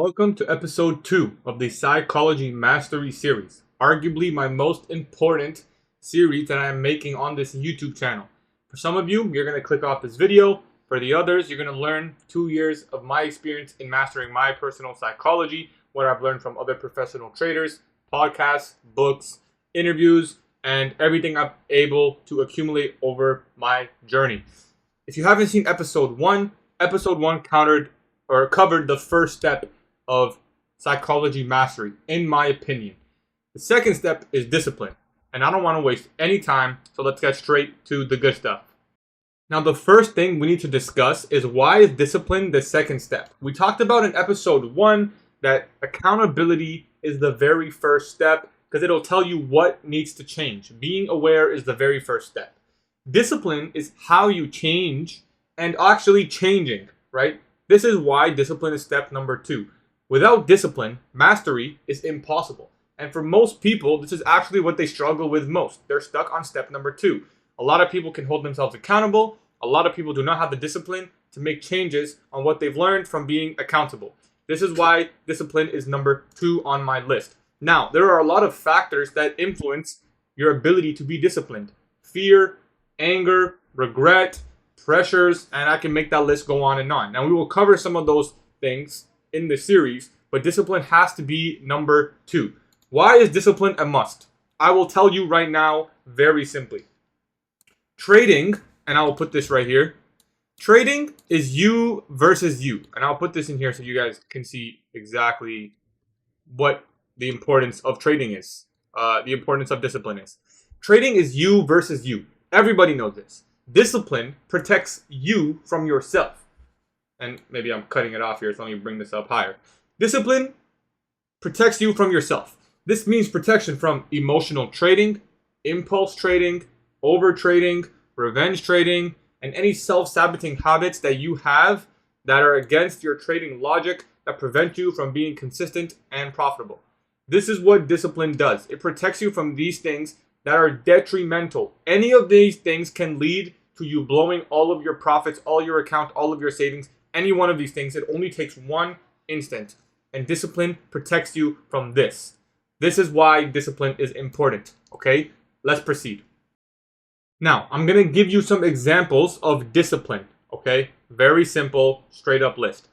Welcome to episode 2 of the Psychology Mastery series, arguably my most important series that I am making on this YouTube channel. For some of you, you're going to click off this video. For the others, you're going to learn 2 years of my experience in mastering my personal psychology, what I've learned from other professional traders, podcasts, books, interviews, and everything I'm able to accumulate over my journey. If you haven't seen episode 1 covered the first step of psychology mastery, in my opinion. The second step is discipline, and I don't want to waste any time, so let's get straight to the good stuff. Now, the first thing we need to discuss is why is discipline the second step? We talked about in episode 1 that accountability is the very first step because it'll tell you what needs to change. Being aware is the very first step. Discipline is how you change and actually changing, right? This is why discipline is step number 2. Without discipline, mastery is impossible. And for most people, this is actually what they struggle with most. They're stuck on step number 2. A lot of people can hold themselves accountable. A lot of people do not have the discipline to make changes on what they've learned from being accountable. This is why discipline is number 2 on my list. Now, there are a lot of factors that influence your ability to be disciplined. Fear, anger, regret, pressures, and I can make that list go on and on. Now, we will cover some of those things in the series, but discipline has to be number 2. Why is discipline a must? I will tell you right now very simply. Trading, and I will put this right here. Trading is you versus you. And I'll put this in here so you guys can see exactly what the importance of trading is. The importance of discipline is. Trading is you versus you. Everybody knows this. Discipline protects you from yourself. And maybe I'm cutting it off here, so let me bring this up higher. Discipline protects you from yourself. This means protection from emotional trading, impulse trading, over trading, revenge trading, and any self-sabotaging habits that you have that are against your trading logic that prevent you from being consistent and profitable. This is what discipline does. It protects you from these things that are detrimental. Any of these things can lead to you blowing all of your profits, all your account, all of your savings. Any one of these things, it only takes one instant. And discipline protects you from this. This is why discipline is important. Okay, let's proceed. Now, I'm going to give you some examples of discipline. Okay, very simple, straight up list.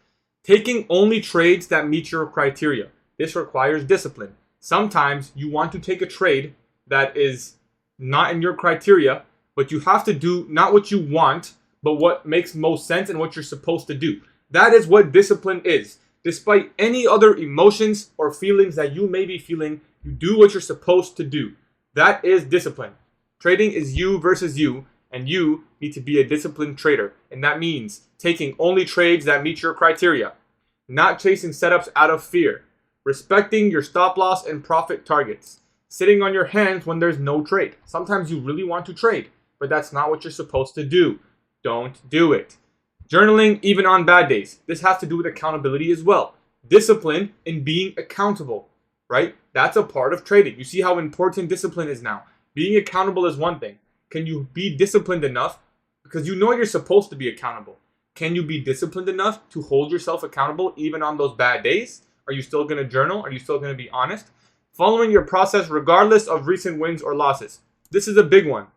Taking only trades that meet your criteria. This requires discipline. Sometimes you want to take a trade that is not in your criteria, but you have to do not what you want, but what makes most sense and what you're supposed to do. That is what discipline is. Despite any other emotions or feelings that you may be feeling, you do what you're supposed to do. That is discipline. Trading is you versus you, and you need to be a disciplined trader. And that means taking only trades that meet your criteria, not chasing setups out of fear, respecting your stop loss and profit targets, sitting on your hands when there's no trade. Sometimes you really want to trade, but that's not what you're supposed to do. Don't do it. Journaling even on bad days. This has to do with accountability as well. Discipline in being accountable, right? That's a part of trading. You see how important discipline is now. Being accountable is one thing. Can you be disciplined enough? Because you know you're supposed to be accountable. Can you be disciplined enough to hold yourself accountable even on those bad days? Are you still going to journal? Are you still going to be honest? Following your process regardless of recent wins or losses. This is a big one,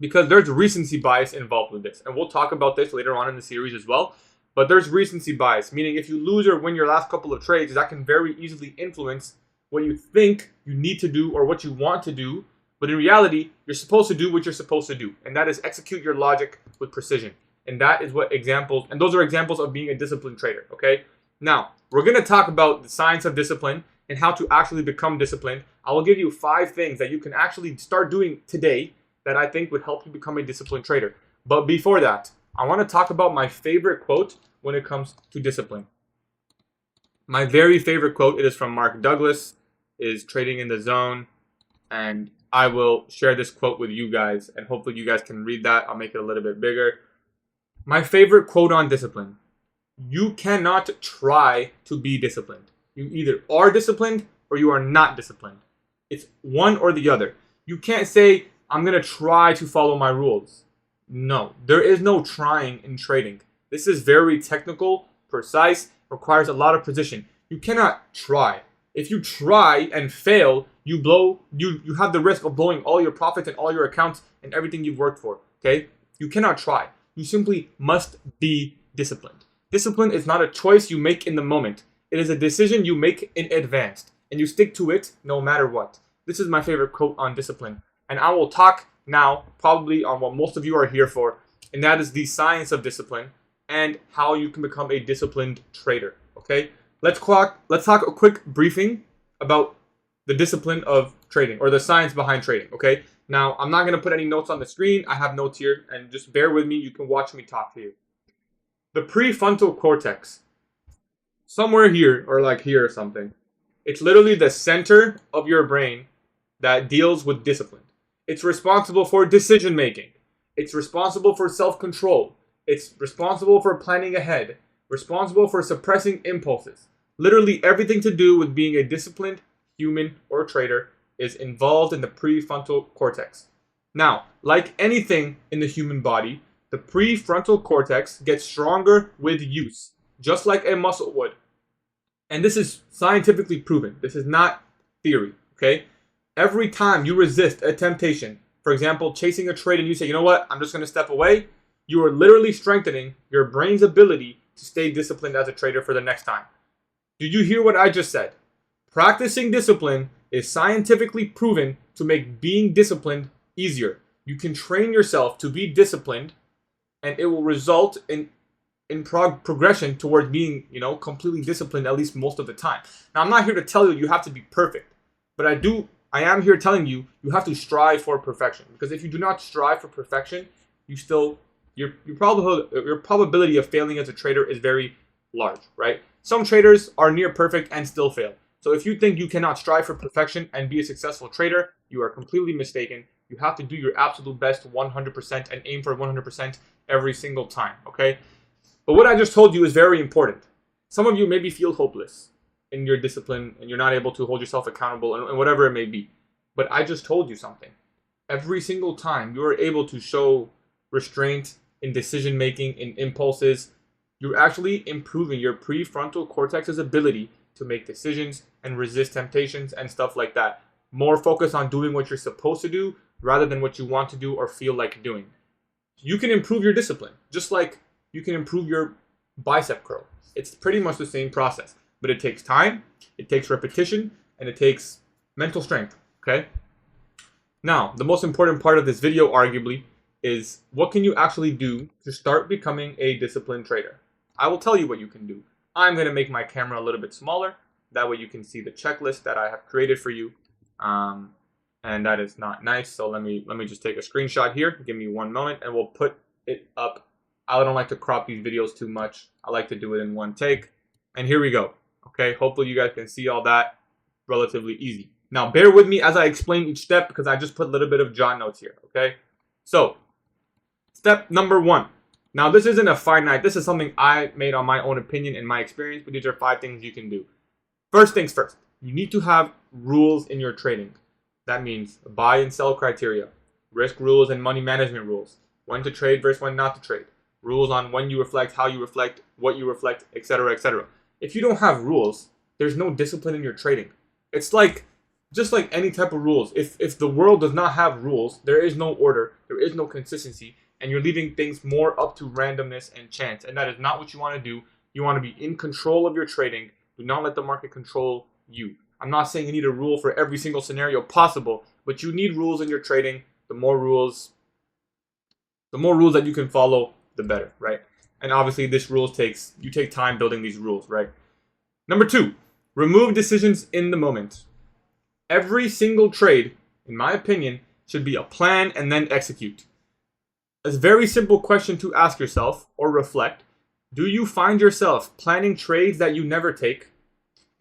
because there's recency bias involved with this. And we'll talk about this later on in the series as well. But there's recency bias, meaning if you lose or win your last couple of trades, that can very easily influence what you think you need to do or what you want to do. But in reality, you're supposed to do what you're supposed to do. And that is execute your logic with precision. And that is what examples, and those are examples of being a disciplined trader, okay? Now, we're going to talk about the science of discipline and how to actually become disciplined. I will give you 5 things that you can actually start doing today that I think would help you become a disciplined trader. But before that, I want to talk about my favorite quote when it comes to discipline. My very favorite quote, it is from Mark Douglas, is Trading in the Zone. And I will share this quote with you guys, and hopefully you guys can read that. I'll make it a little bit bigger. My favorite quote on discipline. You cannot try to be disciplined. You either are disciplined or you are not disciplined. It's one or the other. You can't say, I'm going to try to follow my rules. No, there is no trying in trading. This is very technical, precise, requires a lot of precision. You cannot try. If you try and fail, you have the risk of blowing all your profits and all your accounts and everything you've worked for. Okay? You cannot try. You simply must be disciplined. Discipline is not a choice you make in the moment. It is a decision you make in advance, and you stick to it no matter what. This is my favorite quote on discipline, and I will talk now probably on what most of you are here for, and that is the science of discipline and how you can become a disciplined trader. Okay, let's talk a quick briefing about the discipline of trading, or the science behind trading. Okay, now I'm not going to put any notes on the screen. I have notes here, and just bear with me. You can watch me talk to you. The prefrontal cortex, somewhere here, or like here or something, it's literally the center of your brain that deals with discipline. It's responsible for decision making. It's responsible for self-control. It's responsible for planning ahead. Responsible for suppressing impulses. Literally everything to do with being a disciplined human or trader is involved in the prefrontal cortex. Now, like anything in the human body, the prefrontal cortex gets stronger with use, just like a muscle would. And this is scientifically proven. This is not theory, okay? Every time you resist a temptation, for example, chasing a trade, and you say, you know what, I'm just going to step away, you are literally strengthening your brain's ability to stay disciplined as a trader for the next time. Did you hear what I just said? Practicing discipline is scientifically proven to make being disciplined easier. You can train yourself to be disciplined, and it will result in progression towards being, completely disciplined at least most of the time. Now, I'm not here to tell you have to be perfect, but I am here telling you have to strive for perfection. Because if you do not strive for perfection, your probability of failing as a trader is very large, right? Some traders are near perfect and still fail. So if you think you cannot strive for perfection and be a successful trader, you are completely mistaken. You have to do your absolute best 100% and aim for 100% every single time, okay? But what I just told you is very important. Some of you maybe feel hopeless in your discipline and you're not able to hold yourself accountable and whatever it may be. But I just told you something. Every single time you are able to show restraint in decision making, in impulses, you're actually improving your prefrontal cortex's ability to make decisions and resist temptations and stuff like that. More focus on doing what you're supposed to do rather than what you want to do or feel like doing. You can improve your discipline, just like you can improve your bicep curl. It's pretty much the same process, but it takes time, it takes repetition, and it takes mental strength, okay? Now, the most important part of this video, arguably, is what can you actually do to start becoming a disciplined trader? I will tell you what you can do. I'm going to make my camera a little bit smaller. That way you can see the checklist that I have created for you. And that is not nice, so let me just take a screenshot here. Give me 1 moment, and we'll put it up. I don't like to crop these videos too much. I like to do it in one take. And here we go. Okay, hopefully you guys can see all that relatively easy. Now, bear with me as I explain each step because I just put a little bit of jot notes here, okay? So, step number 1. Now, this isn't a finite. This is something I made on my own opinion and my experience, but these are 5 things you can do. First things first, you need to have rules in your trading. That means buy and sell criteria, risk rules and money management rules, when to trade versus when not to trade, rules on when you reflect, how you reflect, what you reflect, etc., etc. If you don't have rules, there's no discipline in your trading. It's like, just like any type of rules. If the world does not have rules, there is no order, there is no consistency, and you're leaving things more up to randomness and chance. And that is not what you want to do. You want to be in control of your trading. Do not let the market control you. I'm not saying you need a rule for every single scenario possible, but you need rules in your trading. The more rules that you can follow, the better, right? And obviously you take time building these rules, right? Number 2, remove decisions in the moment. Every single trade, in my opinion, should be a plan and then execute. A very simple question to ask yourself or reflect. Do you find yourself planning trades that you never take?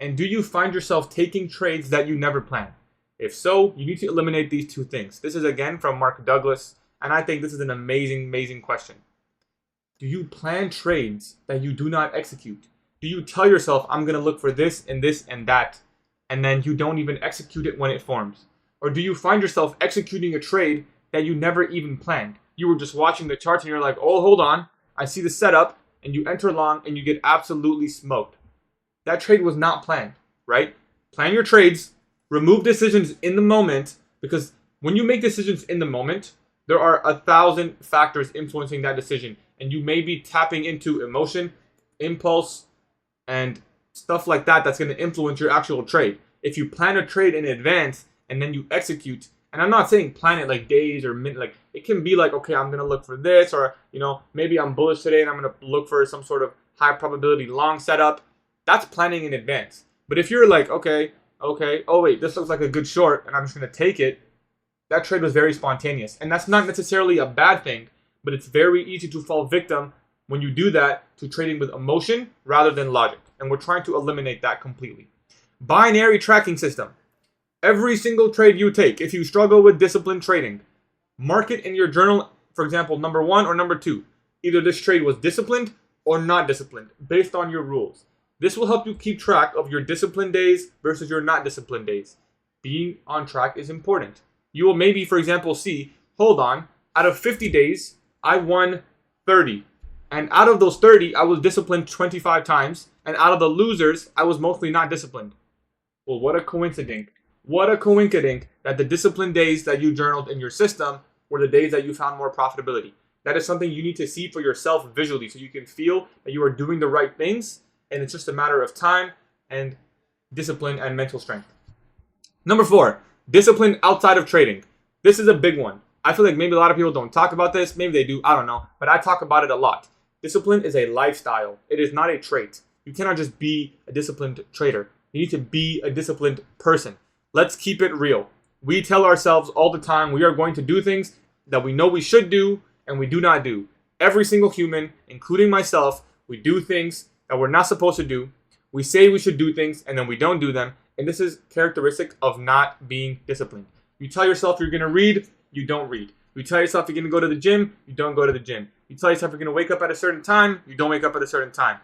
And do you find yourself taking trades that you never plan? If so, you need to eliminate these 2 things. This is again from Mark Douglas, and I think this is an amazing, amazing question. Do you plan trades that you do not execute? Do you tell yourself, I'm going to look for this and this and that, and then you don't even execute it when it forms? Or do you find yourself executing a trade that you never even planned? You were just watching the charts and you're like, oh, hold on, I see the setup, and you enter long and you get absolutely smoked. that trade was not planned, right? Plan your trades, remove decisions in the moment, because when you make decisions in the moment, there are 1,000 factors influencing that decision, and you may be tapping into emotion, impulse, and stuff like that that's going to influence your actual trade. If you plan a trade in advance and then you execute, and I'm not saying plan it like days or minutes, like it can be like, okay, I'm going to look for this, or maybe I'm bullish today and I'm going to look for some sort of high probability long setup. That's planning in advance. But if you're like, okay, oh wait, this looks like a good short and I'm just going to take it, that trade was very spontaneous. And that's not necessarily a bad thing, but it's very easy to fall victim when you do that to trading with emotion rather than logic. And we're trying to eliminate that completely. Binary tracking system. Every single trade you take, if you struggle with disciplined trading, mark it in your journal, for example, number 1 or number 2. Either this trade was disciplined or not disciplined, based on your rules. This will help you keep track of your disciplined days versus your not disciplined days. Being on track is important. You will maybe, for example, see, hold on, out of 50 days, I won 30. And out of those 30, I was disciplined 25 times. And out of the losers, I was mostly not disciplined. Well, what a coincidence. What a coincidence that the disciplined days that you journaled in your system were the days that you found more profitability. That is something you need to see for yourself visually so you can feel that you are doing the right things, and it's just a matter of time and discipline and mental strength. Number 4, discipline outside of trading. This is a big one. I feel like maybe a lot of people don't talk about this. Maybe they do. I don't know. But I talk about it a lot. Discipline is a lifestyle. It is not a trait. You cannot just be a disciplined trader. You need to be a disciplined person. Let's keep it real. We tell ourselves all the time we are going to do things that we know we should do and we do not do. Every single human, including myself, we do things that we're not supposed to do. We say we should do things and then we don't do them. And this is characteristic of not being disciplined. You tell yourself you're going to read, you don't read. You tell yourself you're going to go to the gym, you don't go to the gym. You tell yourself you're going to wake up at a certain time, you don't wake up at a certain time.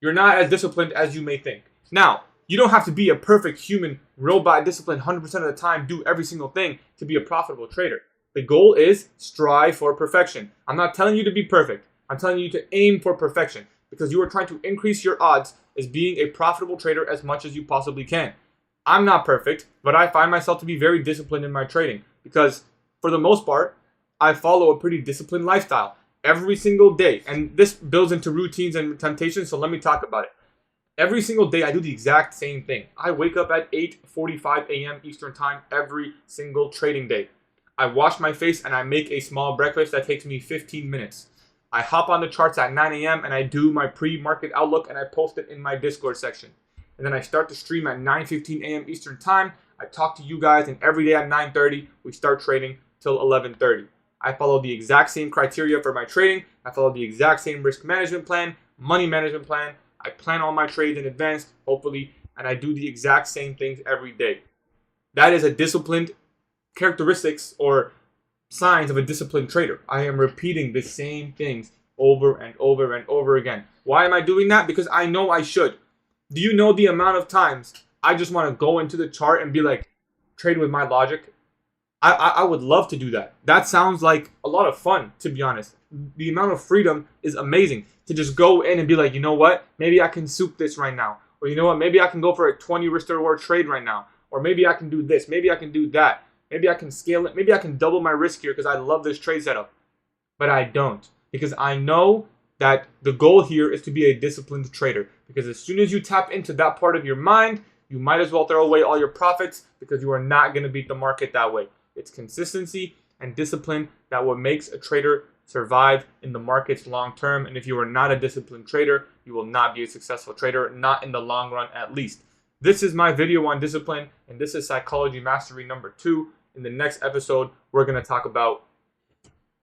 You're not as disciplined as you may think. Now, you don't have to be a perfect human, robot, disciplined 100% of the time, do every single thing to be a profitable trader. The goal is strive for perfection. I'm not telling you to be perfect. I'm telling you to aim for perfection because you are trying to increase your odds as being a profitable trader as much as you possibly can. I'm not perfect, but I find myself to be very disciplined in my trading because for the most part, I follow a pretty disciplined lifestyle every single day. And this builds into routines and temptations, so let me talk about it. Every single day, I do the exact same thing. I wake up at 8:45 a.m. Eastern Time every single trading day. I wash my face and I make a small breakfast that takes me 15 minutes. I hop on the charts at 9 a.m. and I do my pre-market outlook and I post it in my Discord section. And then I start to stream at 9:15 a.m. Eastern Time. I talk to you guys, and every day at 9:30, we start trading till 11:30. I follow the exact same criteria for my trading. I follow the exact same risk management plan, money management plan. I plan all my trades in advance, hopefully, and I do the exact same things every day. That is a disciplined characteristics or signs of a disciplined trader. I am repeating the same things over and over and over again. Why am I doing that? Because I know I should. Do you know the amount of times I just want to go into the chart and be like, trade with my logic? I would love to do that. That sounds like a lot of fun, to be honest. The amount of freedom is amazing to just go in and be like, you know what? Maybe I can soup this right now. Or you know what? Maybe I can go for a 20 risk to reward trade right now. Or maybe I can do this. Maybe I can do that. Maybe I can scale it. Maybe I can double my risk here because I love this trade setup. But I don't. Because I know that the goal here is to be a disciplined trader. Because as soon as you tap into that part of your mind, you might as well throw away all your profits because you are not going to beat the market that way. It's consistency and discipline that what makes a trader survive in the markets long term. And if you are not a disciplined trader, you will not be a successful trader, not in the long run at least. This is my video on discipline, and this is Psychology Mastery number 2. In the next episode, we're going to talk about